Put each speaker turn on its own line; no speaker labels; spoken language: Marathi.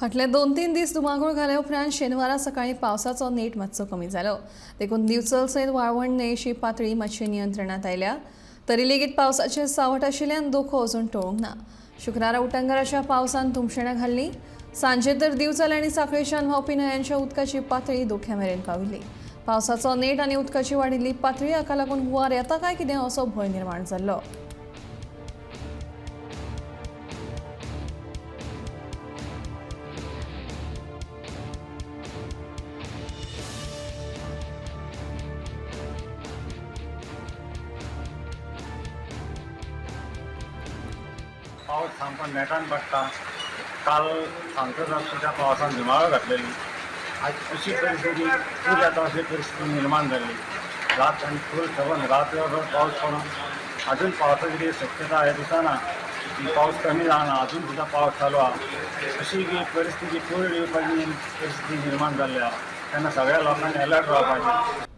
फाटले 2-3 दीस धुमाकूळ घाले उपरांत शेनवारा सकाळी पावसाचो नेट मातसो कमी जालो। देखून दिवचल सयत वाळवंट न्हंयेची पातळी मातशी नियंत्रणांत आयल्या। तरी लेगीत पावसाचें सावट आशिल्ल्यान दोखो अजून टळोंक ना। शुक्रारा उटंगराच्या पावसान तुमशेणां घाल्ली। सांजे तर दिवचल आनी सांखळेच्यान व्हांवपी न्हंयांच्या उदकाची पातळी दोख्या मेरेन पाविल्ली। पावसाचो नेट आनी उदकाची वाडिल्ली पातळी हाका लागून हुंवार येता काय कितें असो भंय निर्माण जाल्लो।
पावस सामको नेटान पडटा। काल सांजचो त्या पावसान धुमाळो घातलेली। आज अशी परिस्थिती पूर येता अशी परिस्थिती निर्माण जाल्ली। रात आनी फूल सगळं रात्रभर पावस पडून अजून पावसाची कितें शक्यता हे दिसना की पावस कमी जाना, अजून सुद्धा पावस चालू आहा। अशी की परिस्थिती पूर येवपाची परिस्थिती निर्माण जाल्ली आहा। तेन्ना सगळ्या लोकांनी अलर्ट रावपाचें।